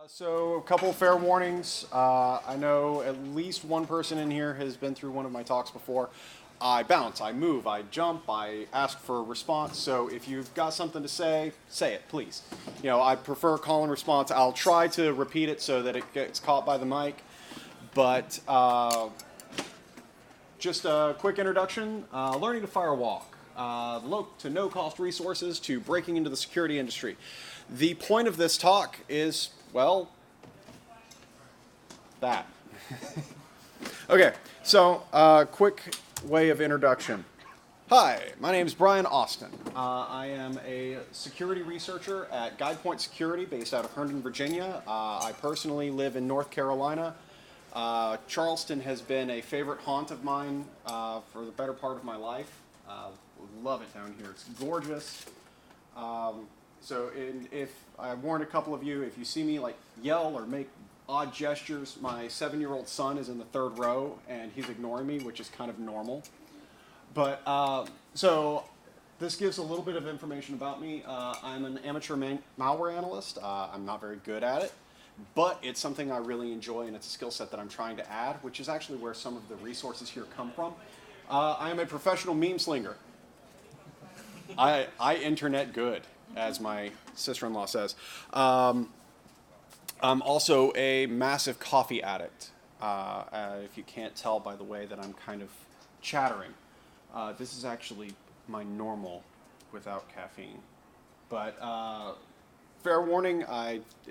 So a couple of fair warnings. I know at least one person in here has been through one of my talks before. I bounce, I move, I jump, I ask for a response. So if you've got something to say it, please. I prefer call and response. I'll try to repeat it so that it gets caught by the mic. But just a quick introduction. Learning to Firewalk. Low to no cost resources to breaking into the security industry. The point of this talk is, well, that. Okay, so quick way of introduction. Hi, my name is Bryan Austin. I am a security researcher at GuidePoint Security based out of Herndon, Virginia. I personally live in North Carolina. Charleston has been a favorite haunt of mine for the better part of my life. Love it down here. It's gorgeous. So if I warned a couple of you, if you see me like yell or make odd gestures, my 7-year-old son is in the third row and he's ignoring me, which is kind of normal. But so this gives a little bit of information about me. I'm an amateur malware analyst. I'm not very good at it, but it's something I really enjoy and it's a skill set that I'm trying to add, which is actually where some of the resources here come from. I am a professional meme slinger. I internet good, as my sister-in-law says. I'm also a massive coffee addict. If you can't tell by the way that I'm kind of chattering. This is actually my normal without caffeine. But fair warning,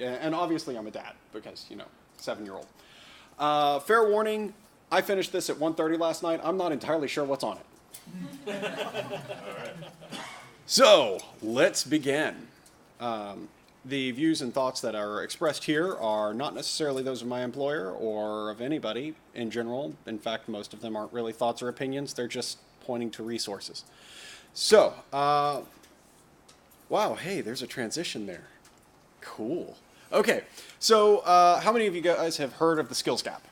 and obviously I'm a dad because, 7-year-old. Fair warning, I finished this at 1:30 last night. I'm not entirely sure what's on it. All right. So, let's begin. The views and thoughts that are expressed here are not necessarily those of my employer or of anybody in general. In fact, most of them aren't really thoughts or opinions. They're just pointing to resources. So, wow, hey, there's a transition there. Cool. Okay, so how many of you guys have heard of the skills gap?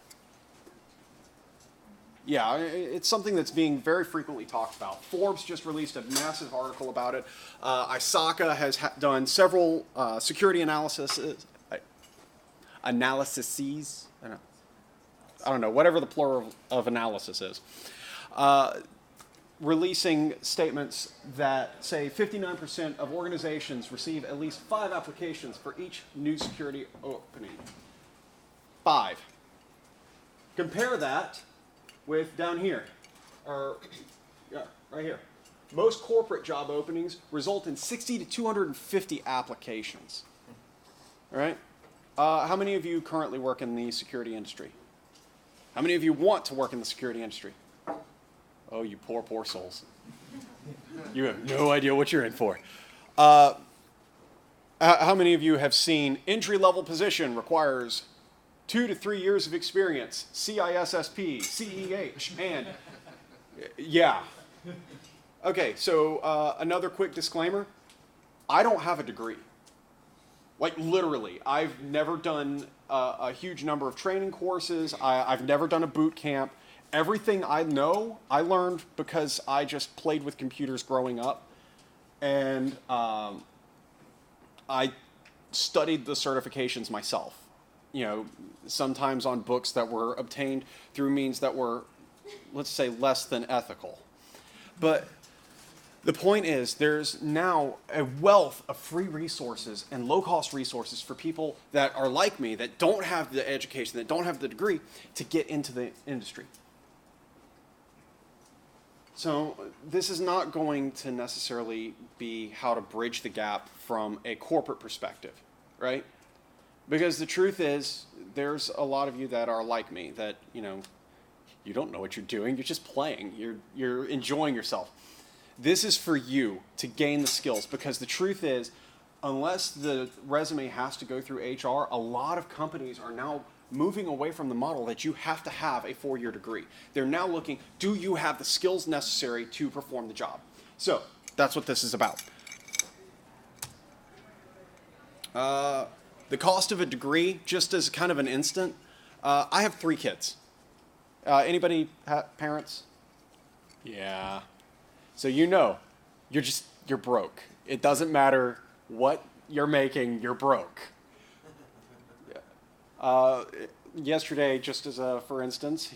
Yeah, it's something that's being very frequently talked about. Forbes just released a massive article about it. ISACA has done several security analyses. I don't know, whatever the plural of analysis is. Releasing statements that say 59% of organizations receive at least 5 applications for each new security opening. 5. Compare that with down here, right here. Most corporate job openings result in 60 to 250 applications. All right? How many of you currently work in the security industry? How many of you want to work in the security industry? Oh, you poor, poor souls. You have no idea what you're in for. How many of you have seen entry-level position requires 2 to 3 years of experience, CISSP, CEH, and yeah. Okay, so another quick disclaimer. I don't have a degree. Like literally, I've never done a huge number of training courses. I've never done a boot camp. Everything I know, I learned because I just played with computers growing up. And I studied the certifications myself. Sometimes on books that were obtained through means that were, let's say, less than ethical. But the point is, there's now a wealth of free resources and low-cost resources for people that are like me, that don't have the education, that don't have the degree, to get into the industry. So this is not going to necessarily be how to bridge the gap from a corporate perspective, right? Because the truth is, there's a lot of you that are like me, that, you don't know what you're doing, you're just playing, you're enjoying yourself. This is for you to gain the skills, because the truth is, unless the resume has to go through HR, a lot of companies are now moving away from the model that you have to have a 4-year degree. They're now looking, do you have the skills necessary to perform the job? So, that's what this is about. The cost of a degree, just as kind of an instant, I have 3 kids. Anybody have parents? Yeah. So you're broke. It doesn't matter what you're making, you're broke. Yesterday, just as a for instance,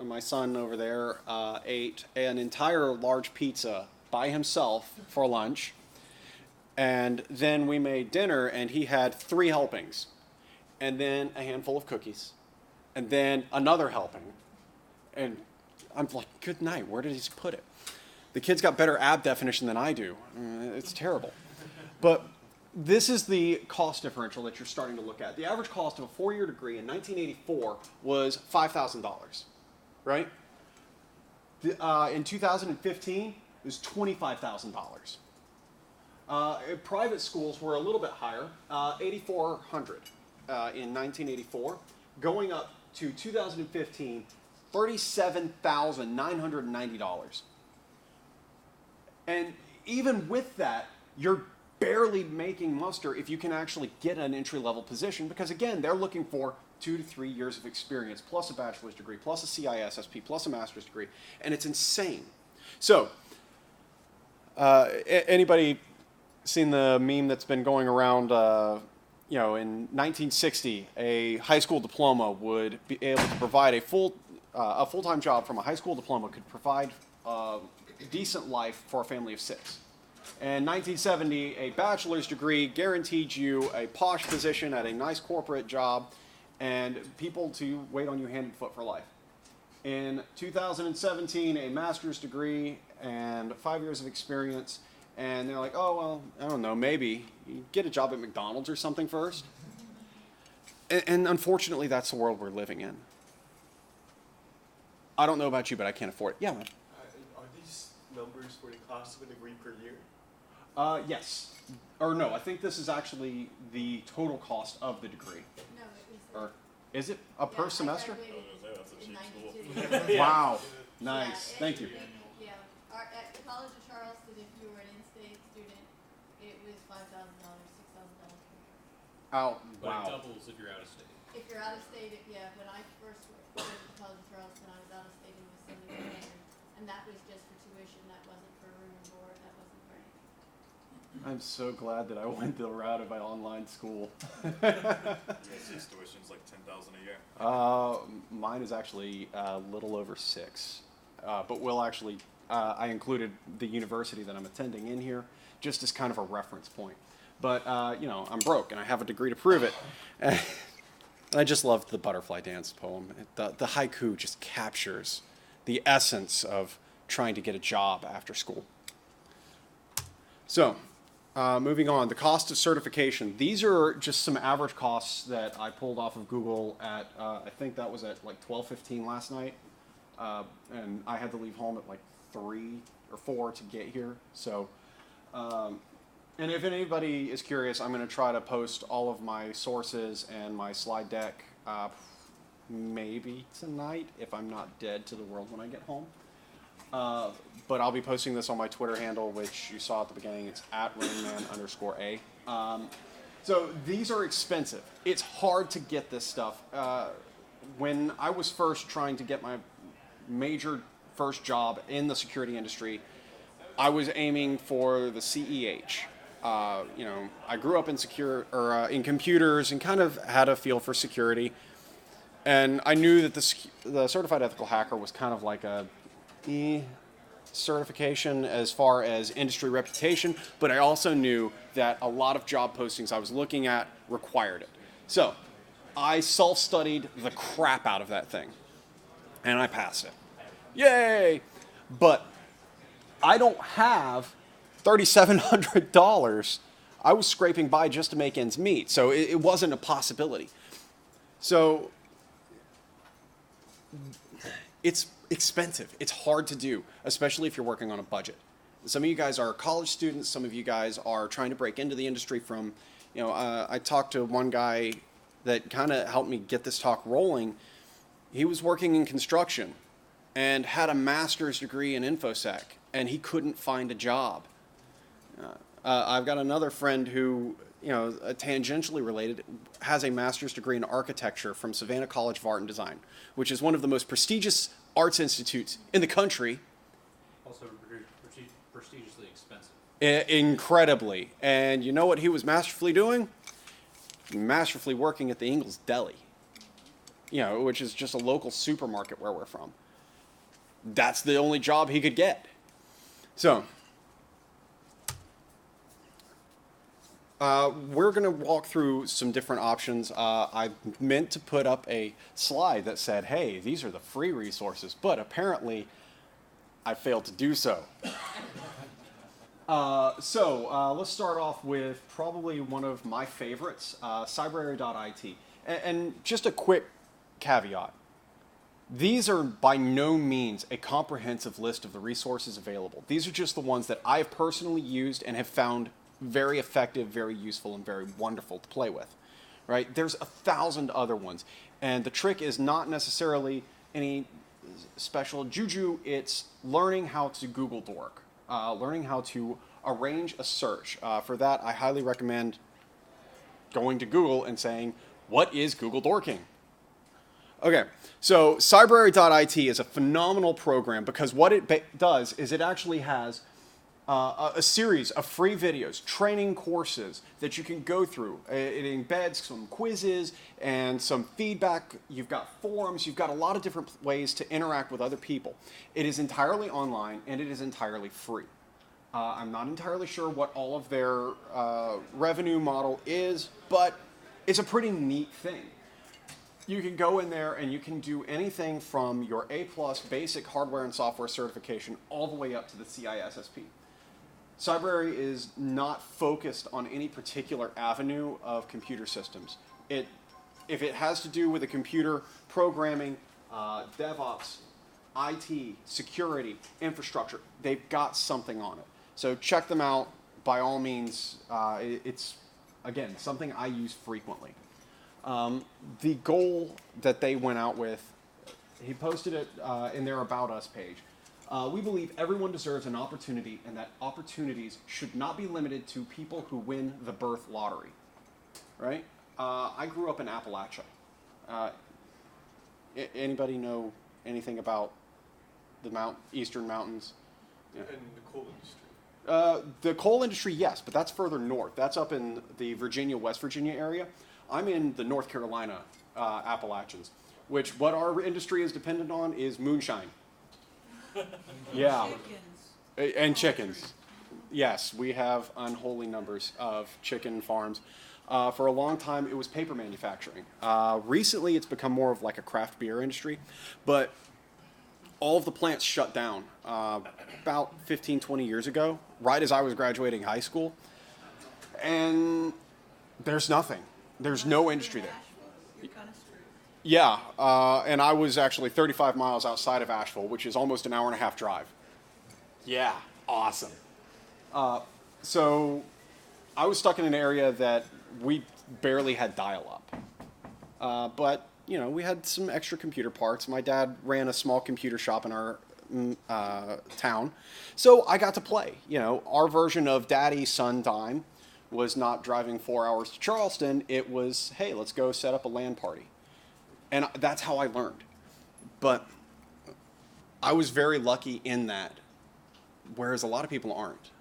my son over there, ate an entire large pizza by himself for lunch, and then we made dinner, and he had 3 helpings, and then a handful of cookies, and then another helping, and I'm like, good night, where did he put it? The kid's got better ab definition than I do. It's terrible. But this is the cost differential that you're starting to look at. The average cost of a 4-year degree in 1984 was $5,000, right? In 2015, it was $25,000. Private schools were a little bit higher, $8,400 in 1984, going up to 2015, $37,990. And even with that, you're barely making muster if you can actually get an entry-level position, because again, they're looking for 2 to 3 years of experience, plus a bachelor's degree, plus a CISSP, plus a master's degree, and it's insane. So, anybody seen the meme that's been going around? In 1960, a high school diploma would be able to provide a full-time job from a high school diploma could provide a decent life for a family of 6. In 1970, a bachelor's degree guaranteed you a posh position at a nice corporate job and people to wait on you hand and foot for life. In 2017, a master's degree and 5 years of experience, and they're like, oh, well, I don't know, maybe you get a job at McDonald's or something first. And unfortunately, that's the world we're living in. I don't know about you, but I can't afford it. Yeah, man. Are these numbers for the cost of a degree per year? Yes. Or no, I think this is actually the total cost of the degree. No, it was. Or is it per semester? I graduated That's a cheap school. in 92. Wow. Nice. Yeah, Thank you. Yeah. At the College of Charleston, if you were an in-state student, it was $5,000, $6,000 per year. Oh, But it wow. doubles if you're out of state. If you're out of state, when I first went to the College of Charleston, I was out of state and was $7,100, and that was just for tuition. That wasn't for room and board. That wasn't for anything. I'm so glad that I went the route of my online school. BSides tuition's like $10,000 a year. Mine is actually a little over 6. But we'll actually, I included the university that I'm attending in here just as kind of a reference point. But, I'm broke and I have a degree to prove it. And I just loved the Butterfly Dance poem. The haiku just captures the essence of trying to get a job after school. So, moving on, the cost of certification. These are just some average costs that I pulled off of Google at, I think that was at like 12:15 last night. And I had to leave home at like 3 or 4 to get here. So, and if anybody is curious, I'm going to try to post all of my sources and my slide deck maybe tonight if I'm not dead to the world when I get home. But I'll be posting this on my Twitter handle, which you saw at the beginning. It's @rainman_A. So these are expensive. It's hard to get this stuff. When I was first trying to get my major first job in the security industry, I was aiming for the CEH. I grew up in in computers and kind of had a feel for security. And I knew that the Certified Ethical Hacker was kind of like a certification as far as industry reputation, but I also knew that a lot of job postings I was looking at required it. So I self-studied the crap out of that thing, and I passed it. Yay! But I don't have $3,700. I was scraping by just to make ends meet, so it wasn't a possibility. So it's expensive. It's hard to do, especially if you're working on a budget. Some of you guys are college students. Some of you guys are trying to break into the industry from, I talked to one guy that kind of helped me get this talk rolling. He was working in construction and had a master's degree in Infosec, and he couldn't find a job. I've got another friend who, tangentially related, has a master's degree in architecture from Savannah College of Art and Design, which is one of the most prestigious arts institutes in the country. Also prestigiously expensive. Incredibly. And you know what he was masterfully doing? masterfully working at the Ingles Deli, which is just a local supermarket where we're from. That's the only job he could get. So, we're going to walk through some different options. I meant to put up a slide that said, hey, these are the free resources, but apparently I failed to do so. Let's start off with probably one of my favorites, cyberarea.it. And just a quick caveat. These are by no means a comprehensive list of the resources available. These are just the ones that I've personally used and have found very effective, very useful, and very wonderful to play with. Right? There's 1,000 other ones. And the trick is not necessarily any special juju. It's learning how to Google dork. Learning how to arrange a search. For that, I highly recommend going to Google and saying, what is Google dorking? Okay, so cyberarea.it is a phenomenal program because what it does is it actually has a series of free videos, training courses that you can go through. It embeds some quizzes and some feedback. You've got forums. You've got a lot of different ways to interact with other people. It is entirely online and it is entirely free. I'm not entirely sure what all of their revenue model is, but it's a pretty neat thing. You can go in there and you can do anything from your A+ basic hardware and software certification all the way up to the CISSP. Cyberarea is not focused on any particular avenue of computer systems. If it has to do with a computer, programming, DevOps, IT, security, infrastructure, they've got something on it. So check them out by all means. It's, again, something I use frequently. The goal that they went out with, he posted it in their About Us page. We believe everyone deserves an opportunity and that opportunities should not be limited to people who win the birth lottery. Right? I grew up in Appalachia. Anybody know anything about the Eastern Mountains? Yeah. And the coal industry. The coal industry, yes, but that's further north. That's up in the Virginia, West Virginia area. I'm in the North Carolina Appalachians, which what our industry is dependent on is moonshine. Yeah. Chickens. And chickens. Yes, we have unholy numbers of chicken farms. For a long time, it was paper manufacturing. Recently, it's become more of like a craft beer industry, but all of the plants shut down about 15, 20 years ago, right as I was graduating high school. And there's nothing. There's no industry there. Yeah, and I was actually 35 miles outside of Asheville, which is almost an hour and a half drive. Yeah, awesome. So I was stuck in an area that we barely had dial-up. But, we had some extra computer parts. My dad ran a small computer shop in our town. So I got to play. Our version of daddy-son time was not driving 4 hours to Charleston. It was, hey, let's go set up a LAN party. And that's how I learned. But I was very lucky in that, whereas a lot of people aren't.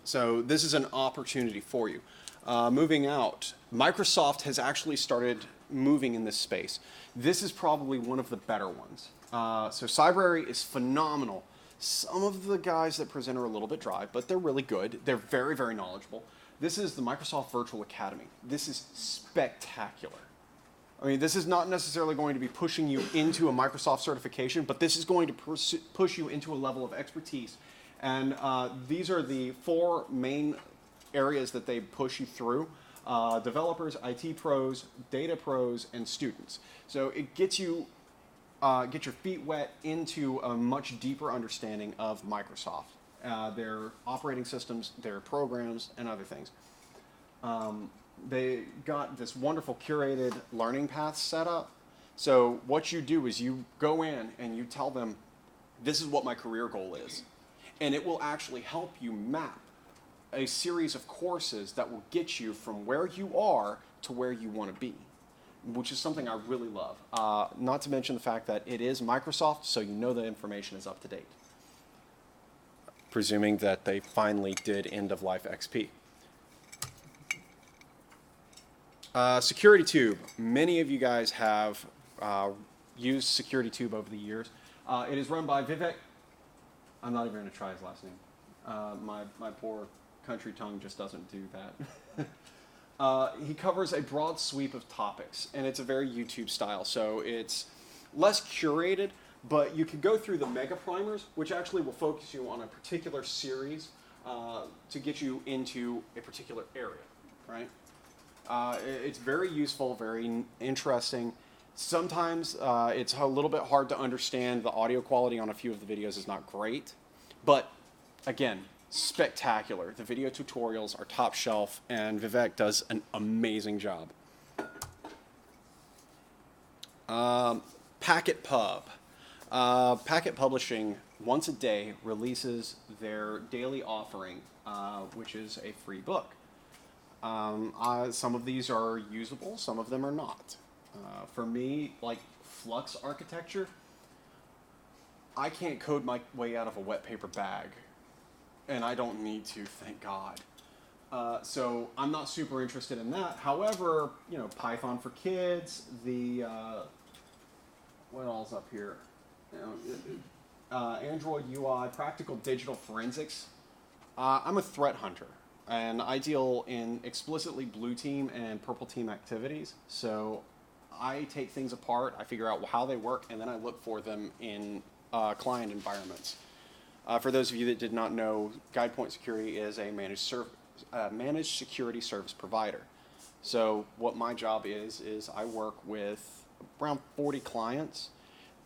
So this is an opportunity for you. Moving out, Microsoft has actually started moving in this space. This is probably one of the better ones. So CyberArea is phenomenal. Some of the guys that present are a little bit dry, but they're really good. They're very, very knowledgeable. This is the Microsoft Virtual Academy. This is spectacular. I mean, this is not necessarily going to be pushing you into a Microsoft certification, but this is going to push you into a level of expertise. And these are the 4 main areas that they push you through. Developers, IT pros, data pros, and students. So it gets you, get your feet wet into a much deeper understanding of Microsoft, their operating systems, their programs, and other things. They got this wonderful curated learning path set up. So what you do is you go in and you tell them, this is what my career goal is. And it will actually help you map a series of courses that will get you from where you are to where you want to be, which is something I really love. Not to mention the fact that it is Microsoft, so you know the information is up to date. Presuming that they finally did end-of-life XP. SecurityTube. Many of you guys have used SecurityTube over the years. It is run by Vivek. I'm not even going to try his last name. My poor country tongue just doesn't do that. He covers a broad sweep of topics, and it's a very YouTube style, so it's less curated, but you can go through the mega primers, which actually will focus you on a particular series to get you into a particular area, right? It's very useful, very interesting. Sometimes it's a little bit hard to understand. The audio quality on a few of the videos is not great, but again, spectacular. The video tutorials are top shelf, and Vivek does an amazing job. Packet Pub. Packet Publishing once a day releases their daily offering, which is a free book. Some of these are usable, some of them are not. For me, like Flux architecture, I can't code my way out of a wet paper bag, and I don't need to, thank God. So I'm not super interested in that. However, you know, Python for Kids, what else up here? Android UI, Practical Digital Forensics. I'm a threat hunter, and I deal in explicitly blue team and purple team activities. So I take things apart, I figure out how they work, and then I look for them in client environments. For those of you that did not know, GuidePoint Security is a managed security service provider. So what my job is I work with around 40 clients,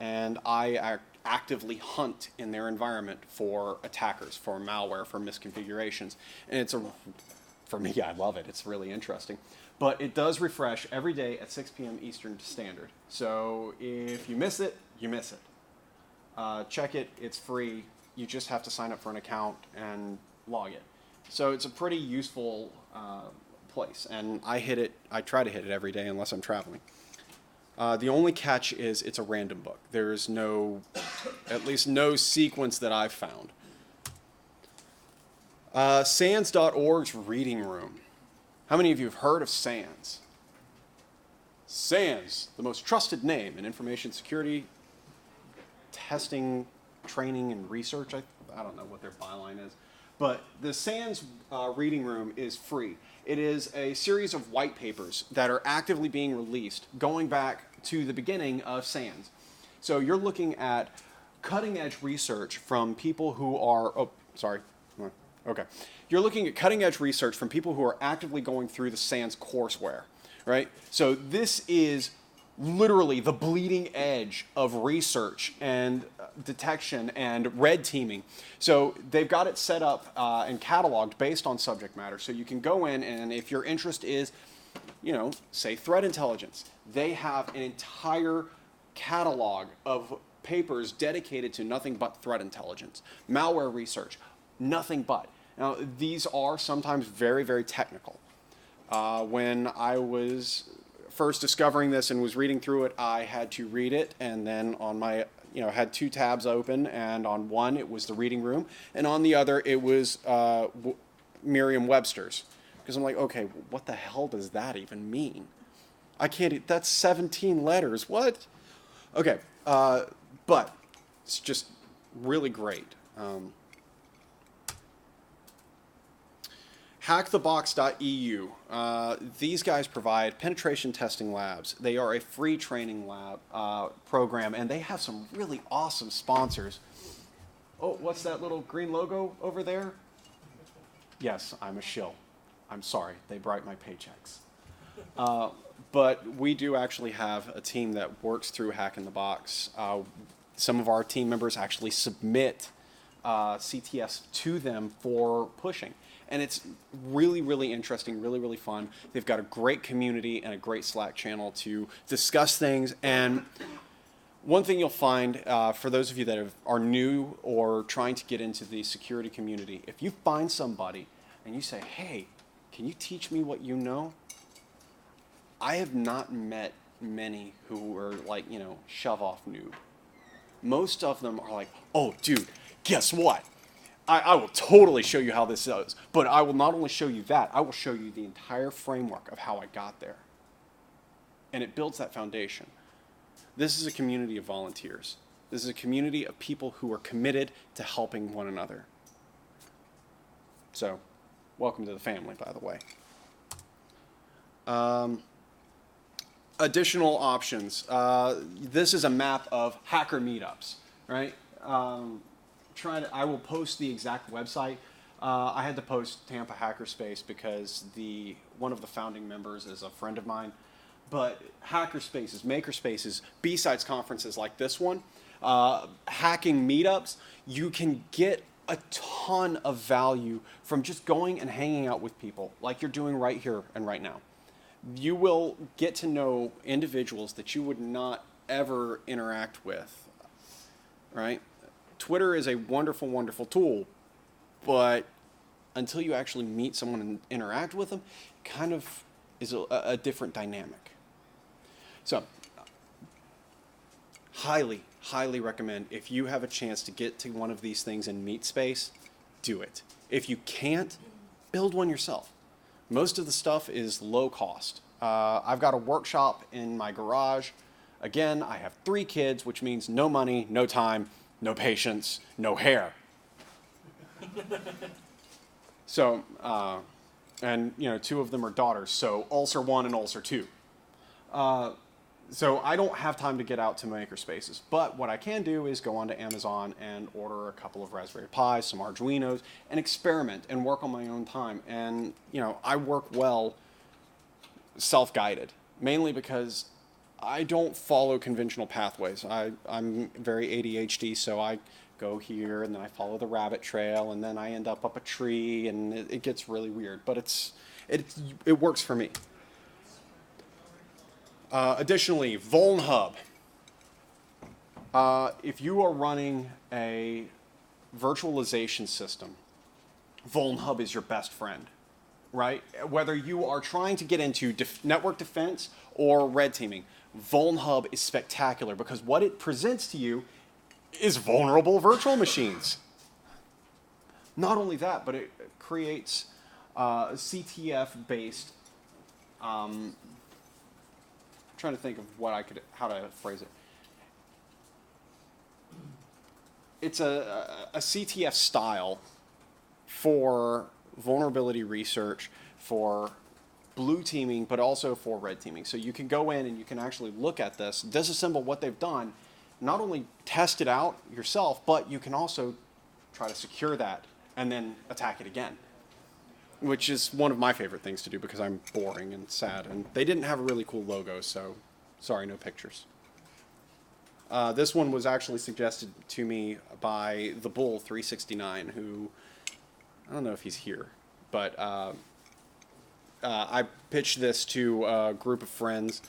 and I actively hunt in their environment for attackers, for malware, for misconfigurations. And for me, I love it. It's really interesting. But it does refresh every day at 6 p.m. Eastern Standard. So if you miss it, you miss it. Check it. It's free. You just have to sign up for an account and log it. So it's a pretty useful place. And I try to hit it every day unless I'm traveling. The only catch is it's a random book. There's at least no sequence that I've found. SANS.org's Reading Room. How many of you have heard of SANS? SANS, the most trusted name in information security testing, training, and research. I don't know what their byline is. But the SANS Reading Room is free. It is a series of white papers that are actively being released going back to the beginning of SANS. So you're looking at cutting-edge research from people who are, You're looking at cutting-edge research from people who are actively going through the SANS courseware, right? So this is literally the bleeding edge of research and detection and red teaming. So they've got it set up and cataloged based on subject matter. So you can go in, and if your interest is, say threat intelligence, they have an entire catalog of papers dedicated to nothing but threat intelligence. Malware research, nothing but. Now, these are sometimes very, very technical. When I was first discovering this and was reading through it, I had to read it, and then on my, had two tabs open, and on one it was the reading room, and on the other it was Merriam-Webster's. Because I'm like, okay, what the hell does that even mean? That's 17 letters, what? Okay, but it's just really great. Hackthebox.eu. These guys provide penetration testing labs. They are a free training lab program, and they have some really awesome sponsors. Oh, what's that little green logo over there? Yes, I'm a shill. I'm sorry, they bright my paychecks. But we do actually have a team that works through Hack in the Box. Some of our team members actually submit CTS to them for pushing. And it's really, really interesting, really, really fun. They've got a great community and a great Slack channel to discuss things. And one thing you'll find, for those of you that are new or trying to get into the security community, if you find somebody and you say, hey, can you teach me what you know? I have not met many who are like, shove-off noob. Most of them are like, oh, dude, guess what? I will totally show you how this is, but I will not only show you that, I will show you the entire framework of how I got there. and it builds that foundation. This is a community of volunteers. This is a community of people who are committed to helping one another. So, welcome to the family, by the way. Additional options. This is a map of hacker meetups, right? I will post the exact website. I had to post Tampa Hackerspace because one of the founding members is a friend of mine. But hackerspaces, makerspaces, BSides conferences like this one, hacking meetups, you can get a ton of value from just going and hanging out with people like you're doing right here and right now. You will get to know individuals that you would not ever interact with, right? Twitter is a wonderful, wonderful tool, but until you actually meet someone and interact with them, it kind of is a different dynamic. So, highly, highly recommend if you have a chance to get to one of these things and meet space, do it. If you can't, build one yourself. Most of the stuff is low cost. I've got a workshop in my garage. Again, I have 3 kids, which means no money, no time, no patience, no hair. So, and 2 of them are daughters, so ulcer 1 and ulcer 2. So I don't have time to get out to makerspaces, but what I can do is go onto Amazon and order a couple of Raspberry Pis, some Arduinos, and experiment and work on my own time. And I work well self-guided, mainly because I don't follow conventional pathways. I'm very ADHD, so I go here and then I follow the rabbit trail and then I end up a tree and it gets really weird. But it works for me. Additionally, VoleHub. If you are running a virtualization system, VoleHub is your best friend, right? Whether you are trying to get into network defense or red teaming, VoleHub is spectacular because what it presents to you is vulnerable virtual machines. Not only that, but it creates CTF-based trying to think of how to phrase it. It's a CTF style for vulnerability research, for blue teaming, but also for red teaming. So you can go in and you can actually look at this, disassemble what they've done, not only test it out yourself, but you can also try to secure that and then attack it again, which is one of my favorite things to do because I'm boring and sad. And they didn't have a really cool logo, so sorry, no pictures. This one was actually suggested to me by the Bull 369, who, I don't know if he's here, but I pitched this to a group of friends.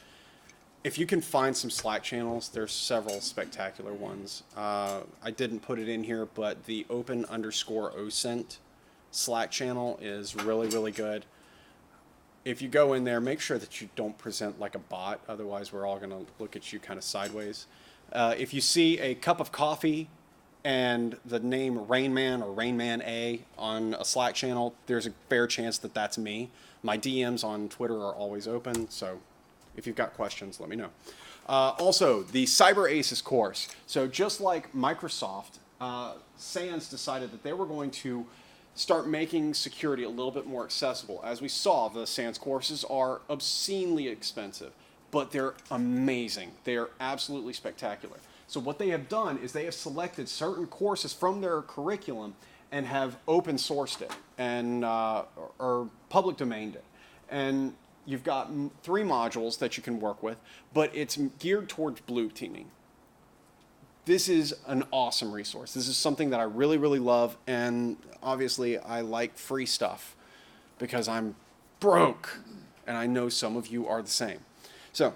If you can find some Slack channels, there's several spectacular ones. I didn't put it in here, but the open_OSINT Slack channel is really, really good. If you go in there, make sure that you don't present like a bot. Otherwise, we're all going to look at you kind of sideways. If you see a cup of coffee and the name Rainman or Rainman A on a Slack channel, there's a fair chance that that's me. My DMs on Twitter are always open, so if you've got questions, let me know. Also, the Cyber Aces course. So just like Microsoft, SANS decided that they were going to start making security a little bit more accessible. As we saw, the SANS courses are obscenely expensive, but they're amazing. They are absolutely spectacular. So what they have done is they have selected certain courses from their curriculum and have open sourced it and or public domained it. And you've got 3 modules that you can work with, but it's geared towards blue teaming. This is an awesome resource. This is something that I really, really love, and obviously I like free stuff because I'm broke, and I know some of you are the same. So,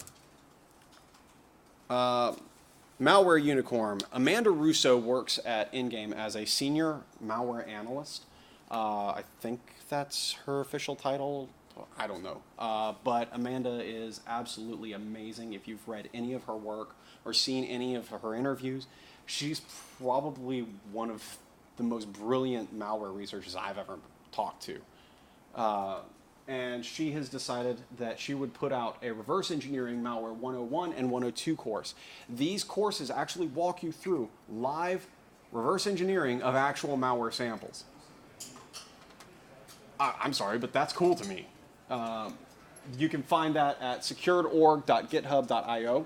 Malware Unicorn. Amanda Russo works at Ingame as a senior malware analyst. I think that's her official title. I don't know. But Amanda is absolutely amazing. If you've read any of her work or seen any of her interviews, she's probably one of the most brilliant malware researchers I've ever talked to. and she has decided that she would put out a reverse engineering malware 101 and 102 course. These courses actually walk you through live reverse engineering of actual malware samples. I'm sorry, but that's cool to me. You can find that at securedorg.github.io.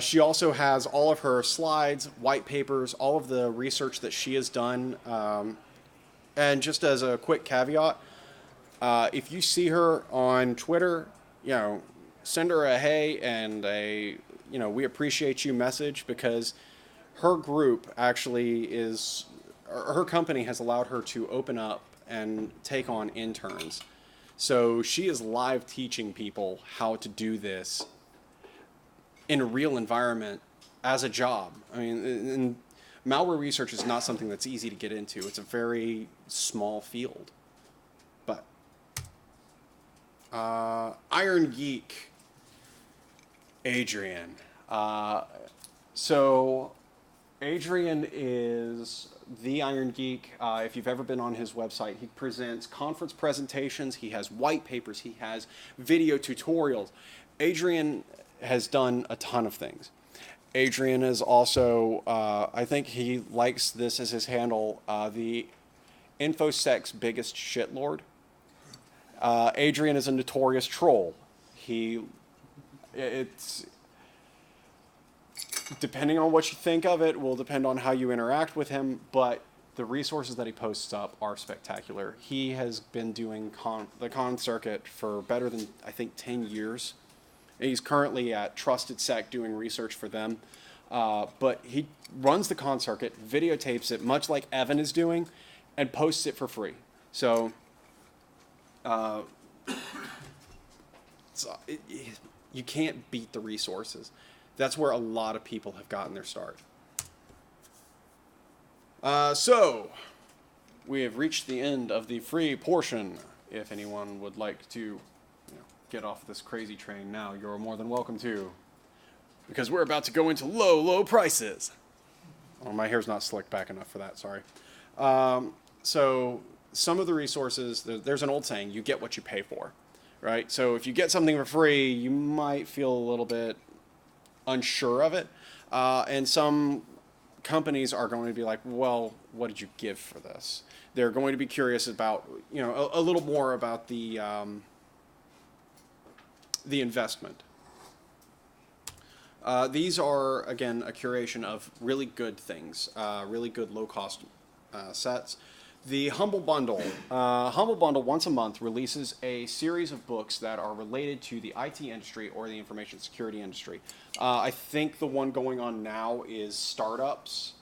She also has all of her slides, white papers, all of the research that she has done. And just as a quick caveat, if you see her on Twitter, send her a hey and a, we appreciate you message, because her group actually her company has allowed her to open up and take on interns. So she is live teaching people how to do this in a real environment as a job. I mean, and malware research is not something that's easy to get into. It's a very small field. But Iron Geek, Adrian. So Adrian is the Iron Geek. If you've ever been on his website, he presents conference presentations. He has white papers. He has video tutorials. Adrian has done a ton of things. Adrian is also, I think he likes this as his handle, the Infosec's biggest shitlord. Adrian is a notorious troll. It's depending on what you think of it will depend on how you interact with him, but the resources that he posts up are spectacular. He has been doing the con circuit for better than, I think, 10 years. He's currently at Trusted Sec doing research for them. But he runs the con circuit, videotapes it, much like Evan is doing, and posts it for free. So, you can't beat the resources. That's where a lot of people have gotten their start. So, we have reached the end of the free portion. If anyone would like to get off this crazy train now, you're more than welcome to. Because we're about to go into low, low prices. Oh, my hair's not slicked back enough for that, sorry. So, some of the resources, there's an old saying, you get what you pay for, right? So, if you get something for free, you might feel a little bit unsure of it. And some companies are going to be like, well, what did you give for this? They're going to be curious about, a little more about the investment. These are, again, a curation of really good things, really good low-cost sets. The Humble Bundle. Humble Bundle, once a month, releases a series of books that are related to the IT industry or the information security industry. I think the one going on now is Startups.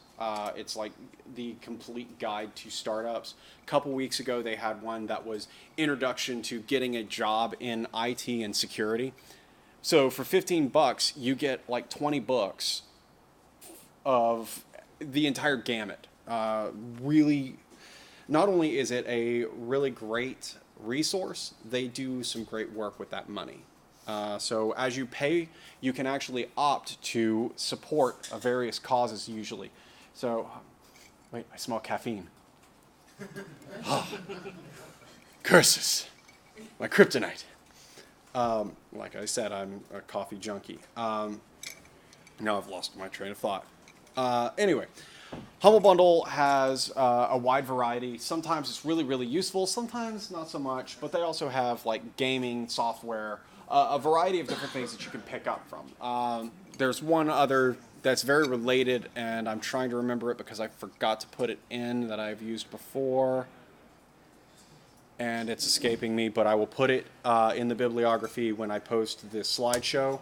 It's like the complete guide to startups. A couple weeks ago, they had one that was Introduction to Getting a Job in IT and Security. So for $15, you get like 20 books of the entire gamut. Really, not only is it a really great resource, they do some great work with that money. So as you pay, you can actually opt to support various causes usually. So, wait, I smell caffeine. Oh, curses, my kryptonite. Like I said, I'm a coffee junkie. Now I've lost my train of thought. Anyway, Humble Bundle has a wide variety. Sometimes it's really, really useful. Sometimes not so much. But they also have like gaming software, a variety of different things that you can pick up from. There's one other that's very related, and I'm trying to remember it because I forgot to put it in that I've used before. And it's escaping me, but I will put it in the bibliography when I post this slideshow.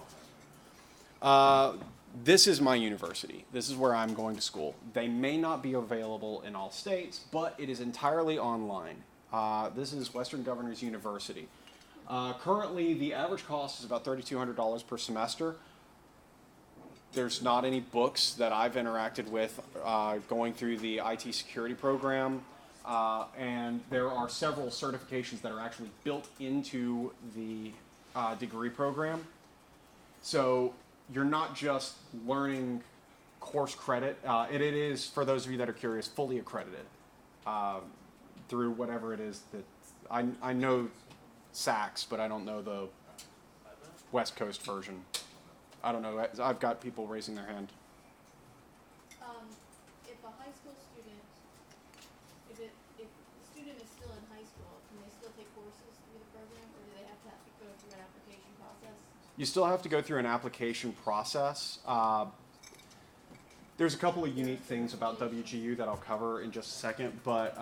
This is my university. This is where I'm going to school. They may not be available in all states, but it is entirely online. This is Western Governors University. Currently, the average cost is about $3,200 per semester. There's not any books that I've interacted with going through the IT security program. And there are several certifications that are actually built into the degree program. So you're not just learning course credit. It is, for those of you that are curious, fully accredited through whatever it is that I know Sax, but I don't know the West Coast version. I don't know. I've got people raising their hand. If a high school student, if the student is still in high school, can they still take courses through the program, or do they have to go through an application process? You still have to go through an application process. There's a couple of unique things about WGU that I'll cover in just a second, but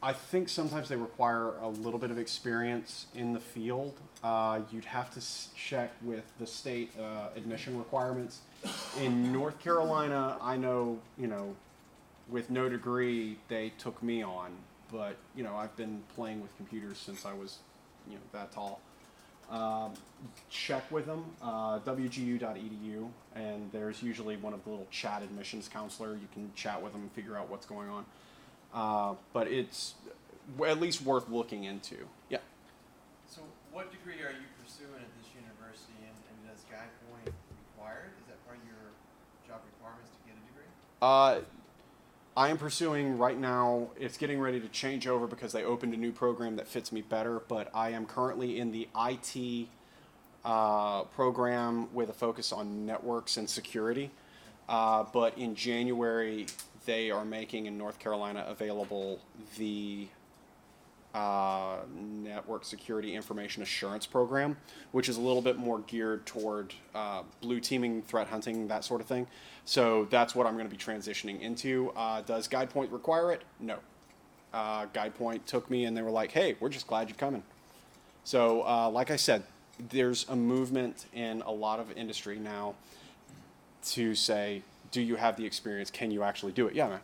I think sometimes they require a little bit of experience in the field. You'd have to check with the state admission requirements. In North Carolina, I know, with no degree, they took me on, but, I've been playing with computers since I was, that tall. Check with them, wgu.edu, and there's usually one of the little chat admissions counselor. You can chat with them and figure out what's going on. But it's at least worth looking into. Yeah. So what degree are you pursuing at this university, and does GuidePoint require it? Is that part of your job requirements to get a degree? I am pursuing right now, it's getting ready to change over because they opened a new program that fits me better, but I am currently in the IT program with a focus on networks and security. But in January, they are making in North Carolina available the Network Security Information Assurance Program, which is a little bit more geared toward blue teaming, threat hunting, that sort of thing. So that's what I'm going to be transitioning into. Does GuidePoint require it? No. GuidePoint took me and they were like, hey, we're just glad you're coming. So like I said, there's a movement in a lot of industry now to say, do you have the experience? Can you actually do it? Yeah, man.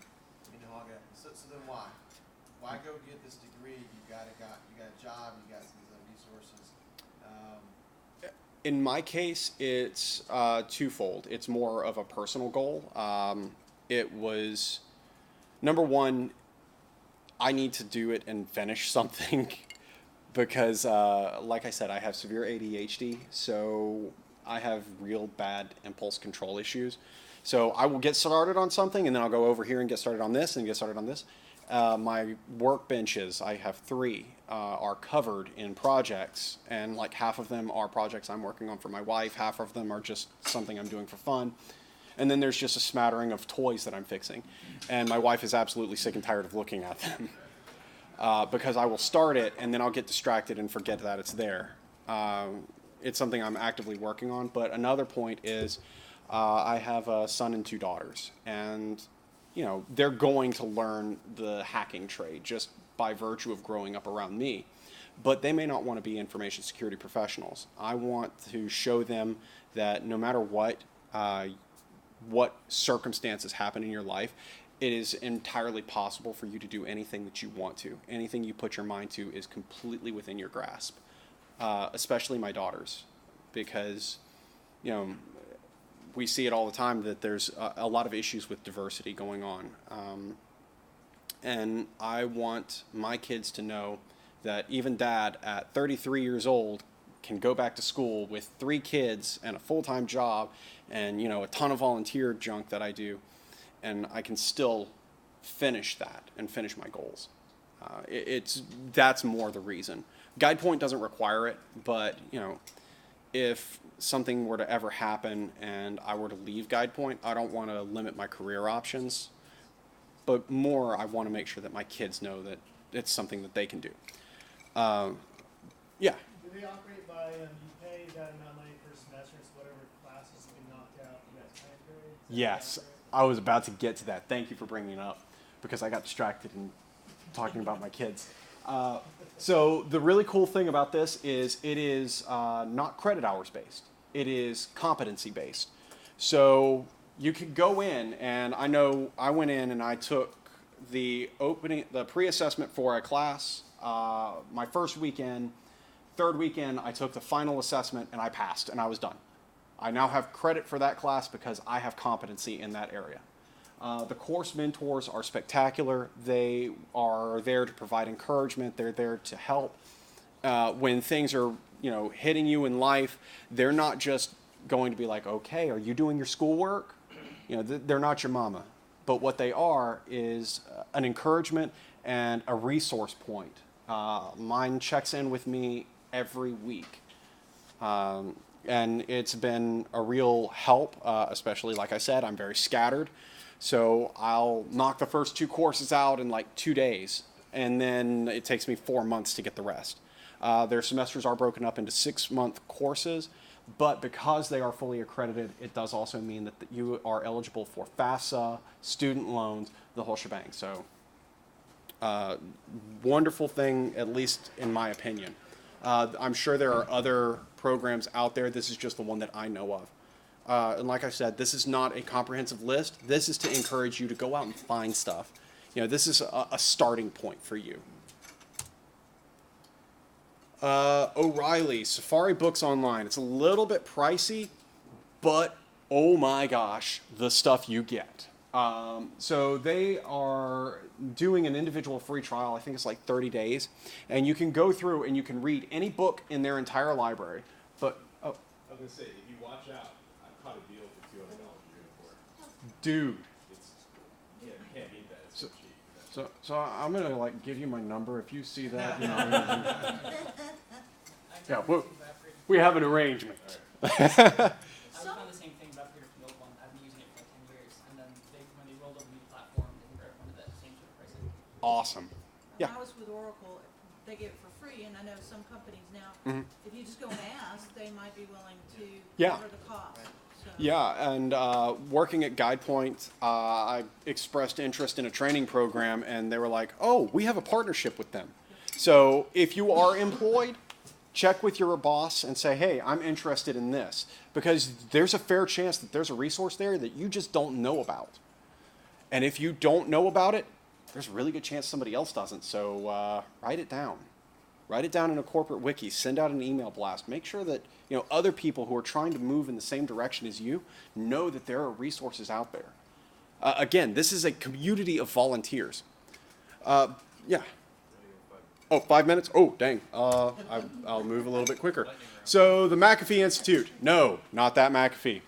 So then why? Why go get this degree? You got a job, you got some resources. In my case, it's twofold. It's more of a personal goal. It was, number one, I need to do it and finish something because, like I said, I have severe ADHD, so I have real bad impulse control issues. So I will get started on something, and then I'll go over here and get started on this, and get started on this. My workbenches, I have 3, are covered in projects, and like half of them are projects I'm working on for my wife, half of them are just something I'm doing for fun, and then there's just a smattering of toys that I'm fixing, and my wife is absolutely sick and tired of looking at them because I will start it, and then I'll get distracted and forget that it's there. It's something I'm actively working on, but another point is I have a son and 2 daughters, and they're going to learn the hacking trade just by virtue of growing up around me. But they may not want to be information security professionals. I want to show them that no matter what circumstances happen in your life, it is entirely possible for you to do anything that you want to. Anything you put your mind to is completely within your grasp, especially my daughters, because, we see it all the time that there's a lot of issues with diversity going on. And I want my kids to know that even dad at 33 years old can go back to school with 3 kids and a full-time job and, a ton of volunteer junk that I do, and I can still finish that and finish my goals. That's more the reason. GuidePoint doesn't require it, but, if something were to ever happen and I were to leave GuidePoint, I don't want to limit my career options, but more I want to make sure that my kids know that it's something that they can do. Yeah. Do they operate by, you pay that amount of money per semester, so whatever classes have been knocked out, you guys time period? Yes, I was about to get to that. Thank you for bringing it up because I got distracted in talking about my kids. So the really cool thing about this is it is not credit hours based. It is competency based. So you could go in, and I know I went in and I took the pre-assessment for a class. My first weekend, third weekend, I took the final assessment and I passed and I was done. I now have credit for that class because I have competency in that area. The course mentors are spectacular. They are there to provide encouragement. They're there to help. When things are, hitting you in life, they're not just going to be like, okay, are you doing your schoolwork? They're not your mama. But what they are is an encouragement and a resource point Mine checks in with me every week. And it's been a real help, especially, like I said, I'm very scattered. So I'll knock the first 2 courses out in like 2 days, and then it takes me 4 months to get the rest. Their semesters are broken up into 6-month courses, but because they are fully accredited, it does also mean that you are eligible for FAFSA, student loans, the whole shebang. So wonderful thing, at least in my opinion. I'm sure there are other programs out there. This is just the one that I know of. And like I said, this is not a comprehensive list. This is to encourage you to go out and find stuff. You know, this is a starting point for you. OReilly, Safari Books Online. It's a little bit pricey, but oh my gosh, the stuff you get. So they are doing an individual free trial. I think it's like 30 days. And you can go through and you can read any book in their entire library. But, oh. I was going to say, if you watch out, I caught a deal for $200 Unicorn. Dude. It's, yeah, you can't beat that. It's so cheap. So I'm going to like give you my number. If you see that, you know. Yeah, we have an arrangement. I found the same thing about Peter Field one. I've been using it for like 10 years, and then when they rolled over the new platform, they wanted that same sort of pricing. Awesome. Yeah. When I was with Oracle, they give it for free, and I know some companies now, if you just go and ask, they might be willing to cover the cost. So. Yeah, and working at GuidePoint, I expressed interest in a training program, and they were like, oh, we have a partnership with them. So if you are employed, check with your boss and say, hey, I'm interested in this. Because there's a fair chance that there's a resource there that you just don't know about. And if you don't know about it, there's a really good chance somebody else doesn't. So write it down. Write it down in a corporate wiki. Send out an email blast. Make sure that other people who are trying to move in the same direction as you know that there are resources out there. Again, this is a community of volunteers. Yeah. Oh, 5 minutes? Oh, dang. I'll move a little bit quicker. So the McAfee Institute. No, not that McAfee.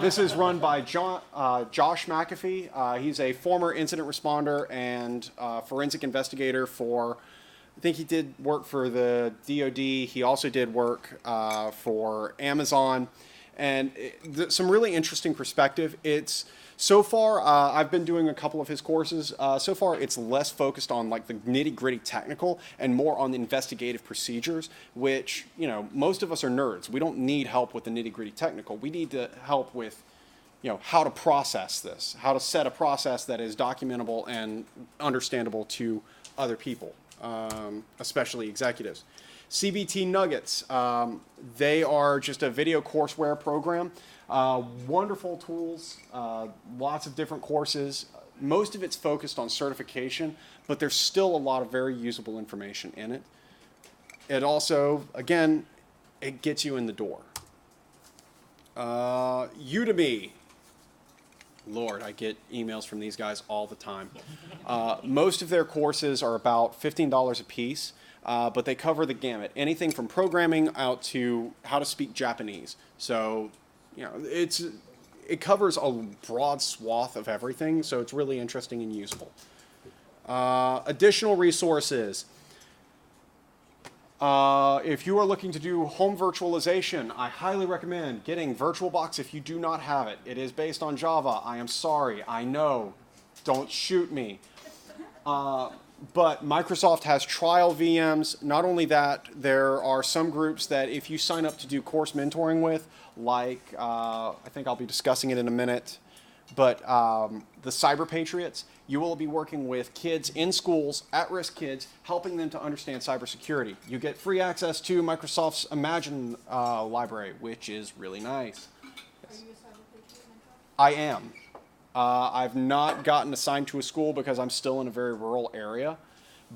This is run by Josh McAfee. He's a former incident responder and forensic investigator for, I think he did work for the DoD. He also did work for Amazon. And some really interesting perspective. So far, I've been doing a couple of his courses. So far, it's less focused on like the nitty-gritty technical and more on the investigative procedures, which, most of us are nerds. We don't need help with the nitty-gritty technical. We need to help with, how to process this, how to set a process that is documentable and understandable to other people, especially executives. CBT Nuggets, they are just a video courseware program. Wonderful tools, lots of different courses. Most of it's focused on certification, but there's still a lot of very usable information in it. It also, again, it gets you in the door. Udemy. Lord, I get emails from these guys all the time. Most of their courses are about $15 a piece, but they cover the gamut. Anything from programming out to how to speak Japanese. So, it covers a broad swath of everything, so it's really interesting and useful. Additional resources. If you are looking to do home virtualization, I highly recommend getting VirtualBox if you do not have it. It is based on Java. I am sorry. I know. Don't shoot me. But Microsoft has trial VMs. Not only that, there are some groups that if you sign up to do course mentoring with, like I think I'll be discussing it in a minute, but the Cyber Patriots, you will be working with kids in schools, at-risk kids, helping them to understand cybersecurity. You get free access to Microsoft's Imagine library, which is really nice. Are you a Cyber Patriot mentor? I am. I've not gotten assigned to a school because I'm still in a very rural area.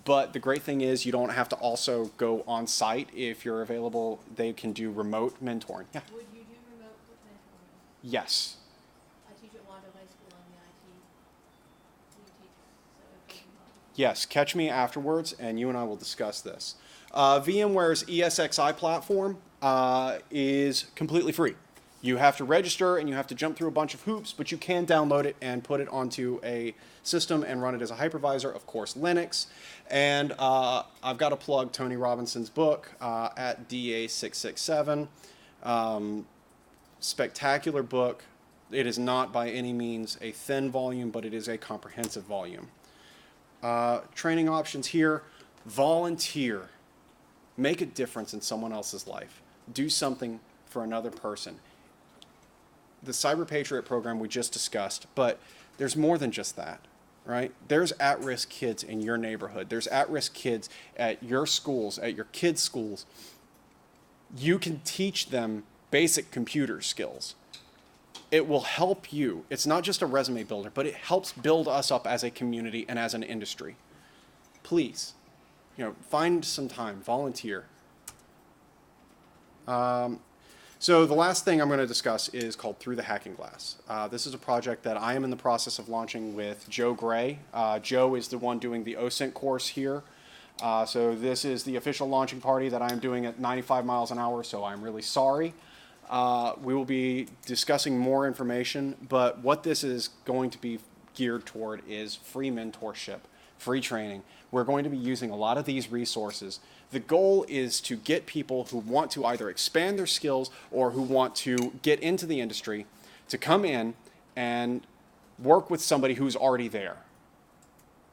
But the great thing is you don't have to also go on site. If you're available, they can do remote mentoring. Yeah. Would you do remote mentoring? Yes. I teach at Wando High School. I'm the IT lead teacher, so if you can help. Yes. Catch me afterwards, and you and I will discuss this. VMware's ESXi platform is completely free. You have to register and you have to jump through a bunch of hoops, but you can download it and put it onto a system and run it as a hypervisor, of course, Linux. And I've got to plug Tony Robinson's book at DA667. Spectacular book. It is not by any means a thin volume, but it is a comprehensive volume. Training options here. Volunteer. Make a difference in someone else's life. Do something for another person. The Cyber Patriot program we just discussed, but there's more than just that, right? There's at-risk kids in your neighborhood. There's at-risk kids at your schools, at your kids' schools. You can teach them basic computer skills. It will help you. It's not just a resume builder, but it helps build us up as a community and as an industry. Please, find some time, volunteer. So the last thing I'm going to discuss is called Through the Hacking Glass. This is a project that I am in the process of launching with Joe Gray. Joe is the one doing the OSINT course here. So this is the official launching party that I'm doing at 95 miles an hour, so I'm really sorry. We will be discussing more information, but what this is going to be geared toward is free mentorship, free training. We're going to be using a lot of these resources. The goal is to get people who want to either expand their skills or who want to get into the industry to come in and work with somebody who's already there.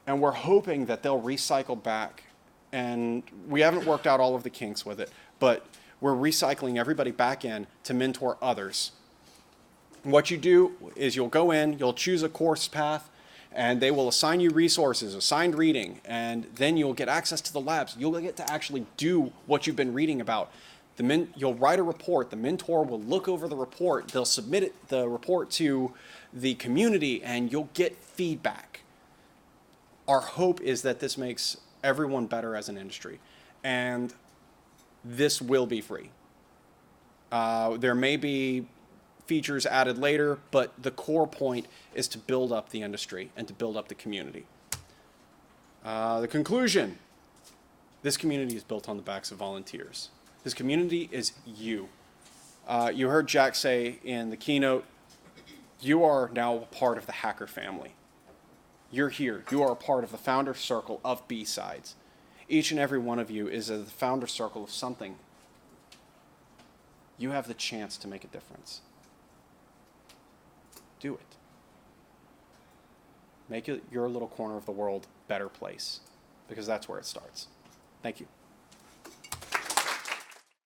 And we're hoping that they'll recycle back. And we haven't worked out all of the kinks with it, but we're recycling everybody back in to mentor others. What you do is you'll go in, you'll choose a course path, and they will assign you resources, assigned reading, and then you'll get access to the labs. You'll get to actually do what you've been reading about. You'll write a report. The mentor will look over the report. They'll submit the report to the community, and you'll get feedback. Our hope is that this makes everyone better as an industry, and this will be free. There may be features added later, but the core point is to build up the industry and to build up the community. The conclusion, this community is built on the backs of volunteers. This community is you. You heard Jack say in the keynote, you are now a part of the hacker family. You're here. You are a part of the founder circle of BSides. Each and every one of you is a founder circle of something. You have the chance to make a difference. Do it. Make your little corner of the world a better place, because that's where it starts. Thank you.